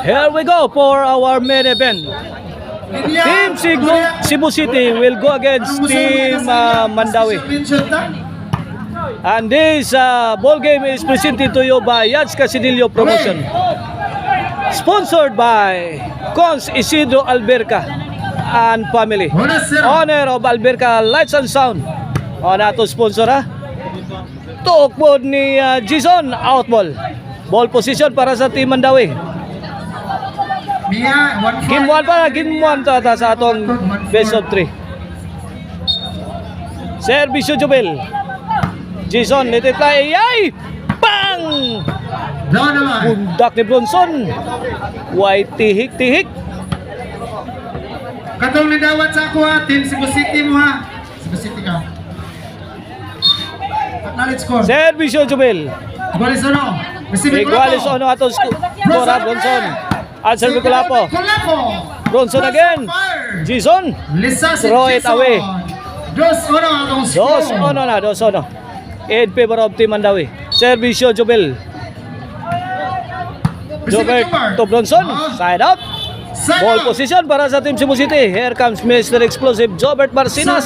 Here we go for our main event. Team Cebu City will go against Team Mandawi. And this ball game is presented to you by Yads Casinillo Promotion. Sponsored by Cons Isidro Alberca and family. Owner of Alberca Lights and Sound. O nato sponsor ha. Tuok po ni Jason outball. Ball position para sa Team Mandawi. Game 1 para, game 1 tata sa atong best of 3. Servisyo Jubel. Jason, nititay, ay! Bang! Bundak ni Bronson. White tihik-tihik. Katong nagawat sa ako ha, Team Cebu City mo ha. Cebu City ka. Acknowledge score. Servisyo Jubel. Igualis ono. Igualis ono atong score ha, Bronson. Answer ni Kulapo. Bronson again. Jason. Throw it away. 2-1 atong score. 2-1 na, 2-1. In favor of Team Mandawi. Servisyo Jubel. Jobert to Bronson. Side out. Ball position para sa Team Cebu City. Here comes Mr. Explosive Jobert Marcinas.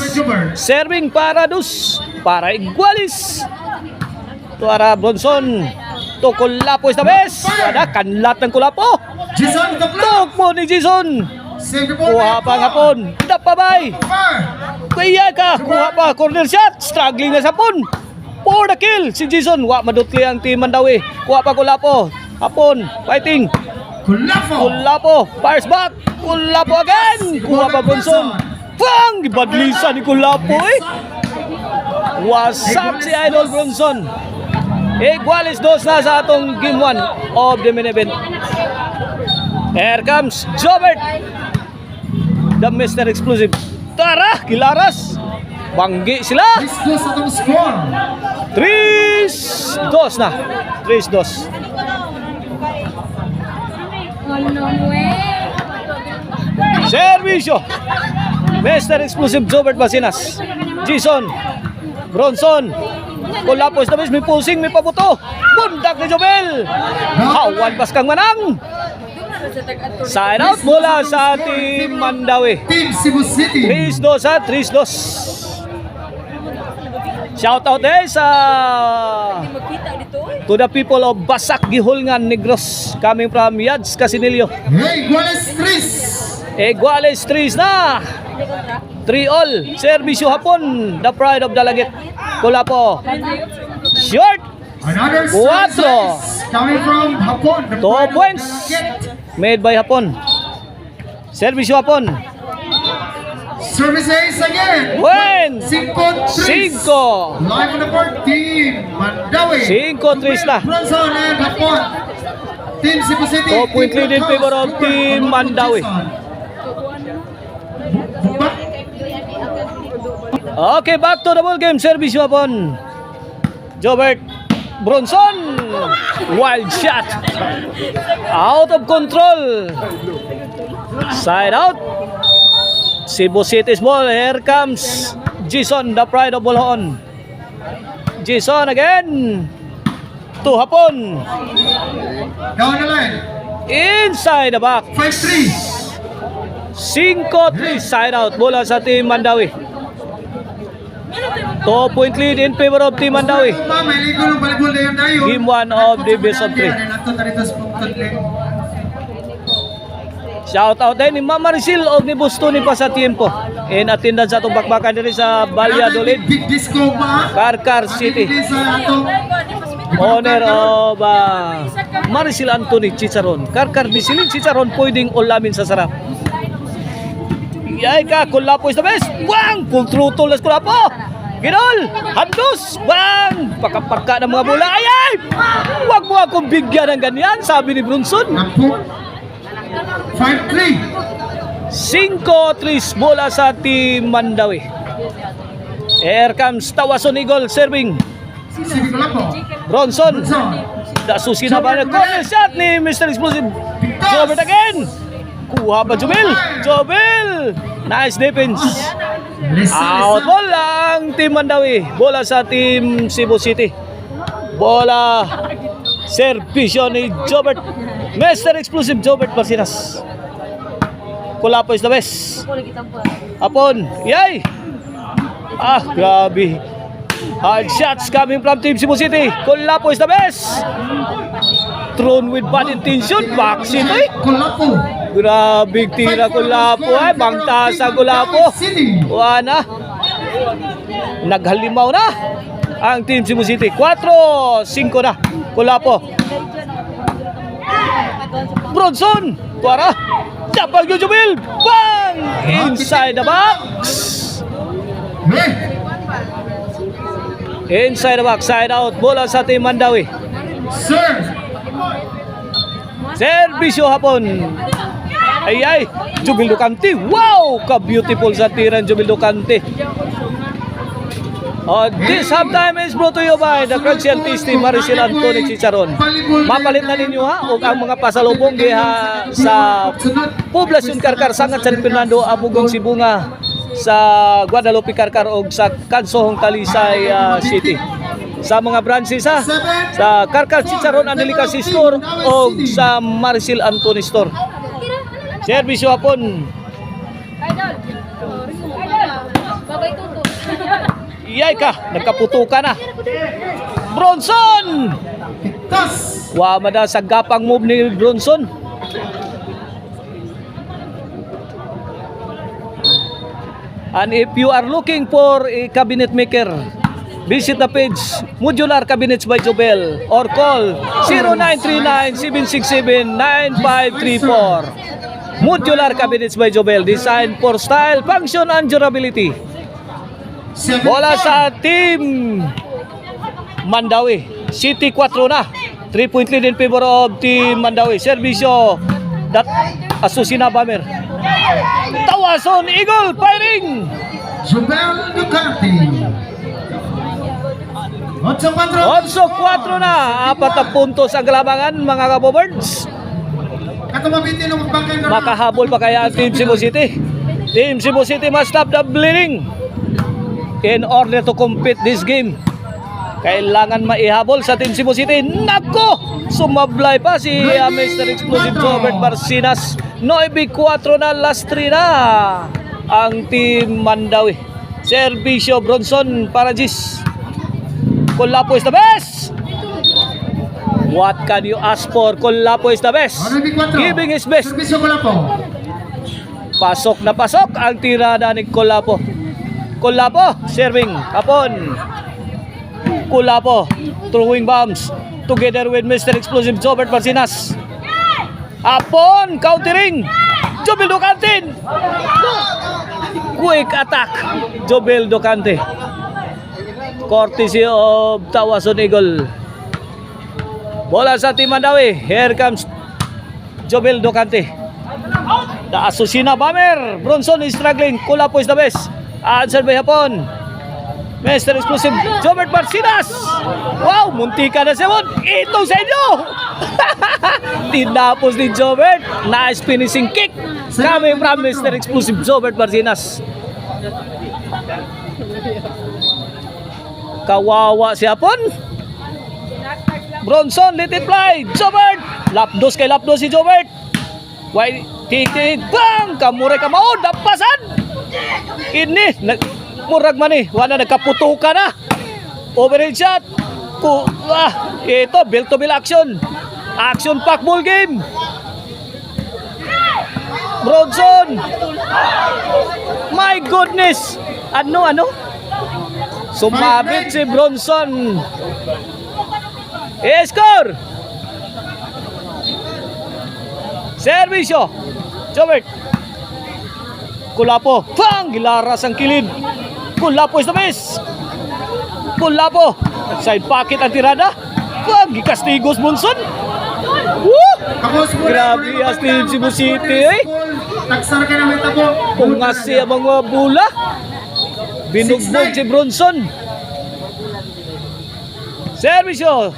Serving para Dus. Para Igualis. Tuara Bronson. To Kulapo esta vez. Ada kanlat ng Kulapo. Tok mo ni Jason. Kuha pa hapon. Dapabay. Kuya ka. Kuha pa. Corner shot. Struggling na sa pon. For the kill. Si Jason. Wa madutli ang Team Mandawi. Kuha pa Kulapo. Hapon. Fighting. Kulapo. Fires back. Kulapo again. Kuha pa Bronson. Pang! Ibadlisa ni Kulapo eh. Wasak si Idol Bronson. Igualis 2 na sa atong game 1 of the main event. Here comes Jobert. The Mr. Explosive. Tara! Kilaras. Banggi sila. 3-2 na. 3-2. Servisyo. Mr. Explosive Jobert Basinas. Jason. Bronson. Kulapos na bis, may pulsing, may pabuto. Bundak ni Jobel. Hawan pas kang manang. Side out mula sa Team Mandawi. Team Cebu City. 3-2 ha, 3-2. Shout out sa to the people of Basak Gihulngan Negros, coming from Yads Casinillo. Iguales 3 na. 3-all. Servisyo hapon. The pride of Dalagit. Kulapo. Short. 4. Coming from Hapon. 2 points. Made by Hapon. Servisyo hapon. Services again. Win. 5-3. Live on the board. Team Mandawi. 5-3 na. Bronson and Hapon. Team Cebu City. 2 point lead in favor of Team Mandawi. Okay, back to the ball game. Servisyo hapon. Jobert Bronson. Wild shot. Out of control. Side out. Cebu City's ball. Here comes Jason, the pride of Bulaon. Jason again. To hapon. Down the line. Inside the back. 5-3. 5-3 side out bola sa Team Mandawi. 2 point lead in favor of Team Mandawi. Game 1 of the best of 3. Shout out din ni Mama Maricel og ni Bustoni pa sa tiempo. In attendance sa atong bakbakan diri sa Valladolid, Karkar City. Owner of Maricel Anthony Chicharon. Karkar Bisilin Chicharon, pwedeng ulamin sa sarap. Yay ka, Kulapo is the best. Bang! Full throttle na Kulapo. Ginol! Handos! Bang! Pakapaka ng mga bola. Ay, ay! Huwag mo akong bigyan ng ganyan, sabi ni Bronson. 5-3. 5-3 bola sa Team Mandawi. Here comes Tawason Eagle serving. Bronson. Dasusi na ba? Corner shot ni Mr. Explosive. Jobert again. Kuha pa Jobel. Jobel. Nice defense. Out ball ang Team Mandawi. Bola sa Team Cebu City. Bola Servisyo ni Jobert. Mr. Explosive Jobert Marcinas. Kulapo is the best. Apon. Yay! Ah, grabe. Hard shots coming from Team Cebu City. Kulapo is the best. Thrown with bad intention. Back City. Kulapo. Grabe tira Kulapo ay. Bangtas ang Kulapo. Wana. Naghalimaw na ang Team Cebu City. 4-5 na. Kulapo. Bronson. Para. Dapat yung Jubil. Bang! Inside the box. Inside the box. Side out. Bola sa Team Mandawi. Sir. Servisyo hapon. Ay. Jubil Ducante. Wow! Ka-beautiful sa tiran Jubil Ducante. This halftime is brought to you by the Crunchy and Tasty Maricel Antony Chicharon. Mapalit na ninyo ha o ang mga pasalubong diha sa Poblasyon Karkar, Sangat San Fernando, Abugong Sibunga, sa Guadalupe Karkar o sa Kansohong Talisay City. Sa mga branches ha, sa Karkar Chicharon and Delicacy Store o sa Maricel Antony Store. Servisyo hapon. Babay tuto. Iyay ka, nagkaputo ka na. Bronson! Tas. Wamada sa gapang move ni Bronson. And if you are looking for a cabinet maker, visit the page Modular Cabinets by Jobel or call 0939-767-9534. Modular Cabinets by Jobel, designed for style, function, and durability. Bola sa Team Mandawi. City 4 na. 3-point lead in favor of Team Mandawi. Servisyo that Asusina Bamer. Tawason Eagle firing. Jubel Ducati. 8-4 na. 4 na puntos ang labangan mga Kabobirds. Makahabol pa kaya ang Team Cebu City? Team Cebu City must stop the bleeding in order to compete this game. Kailangan maihabol sa Team Cebu City. Nako! Sumablay pa si Mr. Explosive Jobert Marcinas. 9-4 na, last 3 na ang Team Mandawi. Servisyo Bronson para Gis. Kulapo is the best. What can you ask for? Kulapo is the best. Giving his best. Pasok na pasok ang tirada ni Kulapo. Kulapo, serving, Hapon. Kulapo, throwing bombs together with Mr. Explosive Jobert Marcinas. Hapon, countering. Jobel Ducante. Quick attack. Jobel Ducante. Courtesy of Tawason Eagle. Bola sa Team Mandawi. Here comes Jobel Ducante. The Asusina Bomber. Bronson is struggling. Kulapo is the best. Answer by Hapon. Mr. Explosive Jobert Marcinas. Wow, muntika na siya. Ito sa inyo. Tinapos ni Jobert. Nice finishing kick coming from Mr. Explosive Jobert Marcinas. Kawawa si Hapon. Bronson, let it fly. Jobert. Lapdos kay lapdos si Jobert. Why titig bang kamuray kamao dapasan. Ini murag man eh, wala nagkaputukan na. Overhead shot. Ito, bill to bill action. Action pack ball game. Bronson. My goodness. Ano? Sumabit si Bronson. Score. Servisyo. Jobert. Kulapo. Pang! Gilaras ang kilid. Kulapo is the best. Kulapo. Side pocket ang tirada. Pang! Gikastigos Bronson. Woo! Grabe as Team Cebu City eh. Pungasi ang mga bula. Binugbog si Bronson. Servisyo.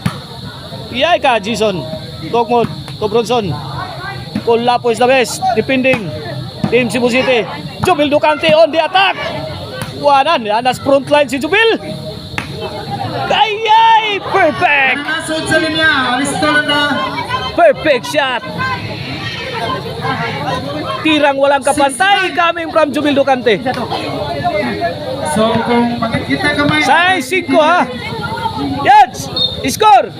Iyay ka, Jason. Tokmod to Bronson. Kulapo is the best. Depending. Team Cebu City. Jobel Ducante on the attack. Wanan. Anas front line si Jobel. Kayay. perfect! Nasod sa linya. Listo lang na. Perfect shot! Tirang walang kapantay coming from Jubil Ducante. So kung makikita kamay. Size 5 ha. Yan! Score!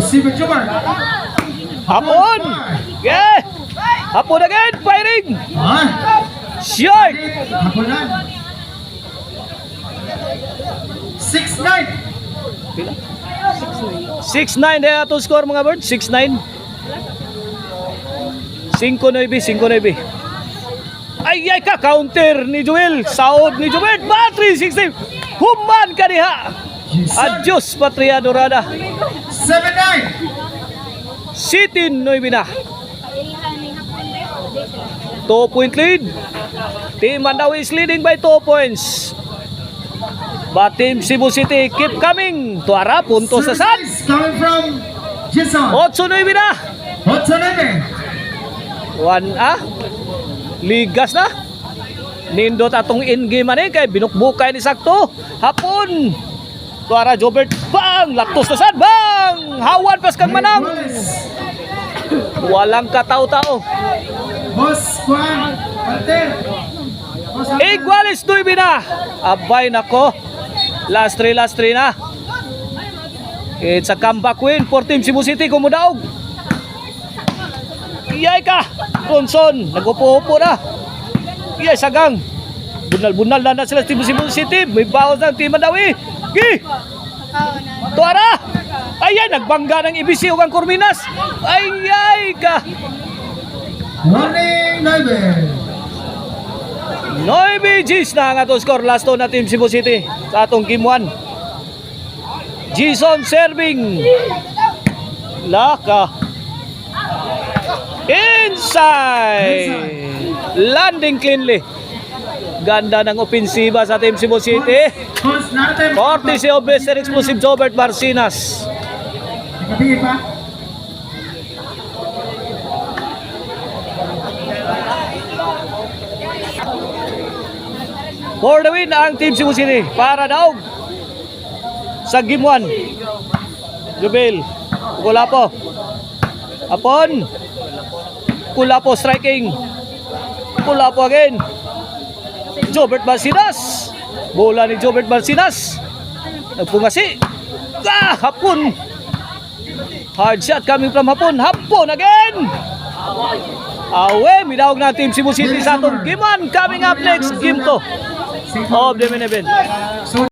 Si Benjamin. Hapon! Yeah! Hapon again! Firing! Ah, Short! ako na. 6-9. 6-9 na ato score mga birds. 6-9. 5-9, 5-9. Ay, ay ka! Counter ni Joel. Saod ni Joel. Battery 60. Human ka diha. Adios, Patria Dorada. 7-9. City 9 na. 2-point lead. Team Mandawi is leading by 2 points. But Team Cebu City keep coming. Tuara, puntos sa sad. Service coming from Jason. 8-9 na. 8-9. 1 ligas na. Nindot atong in-game ani kay binukbukay ni sakto. Hapon. Tuara Jobert bang latos na sad bang. Hawan pas kang manang. Walang kataw-tao. Boss Juan. Alter. Boss Alter. Iguales 9 na. Abay nako. Last 3 na. It's a comeback win for Team Cebu City kumudaog. Iyay ka. Ronson nagupo-upo na. Iyay sagang. Bunal-bunal na sila Team Cebu City. May bawas ng Team Mandawi. Gi. Tuara. Ayay nagbangga ng IBC ug ang Corminas. Ayay ka. Warning 9. 9 G's na ang ato score last na Team Cebu City sa atong game 1. Jason serving. Laka. Inside. Landing cleanly. Ganda ng opensiba sa Team Cebu City. Boss natin. Courtesy of Mr. Explosive Jobert Marcinas. Ikatingin pa. For the win ang Team Cebu City para daog sa game 1. Jubil Kulapo. Apon Kulapo striking. Kulapo again. Jobert Marcinas. Bola ni Jobert Marcinas. Nagpungasi. Hapon. Hard shot coming from Hapon. Hapon again. Awe, midawag na Team Cebu City sa atong game 1. Coming up next, game 2 of the main event. So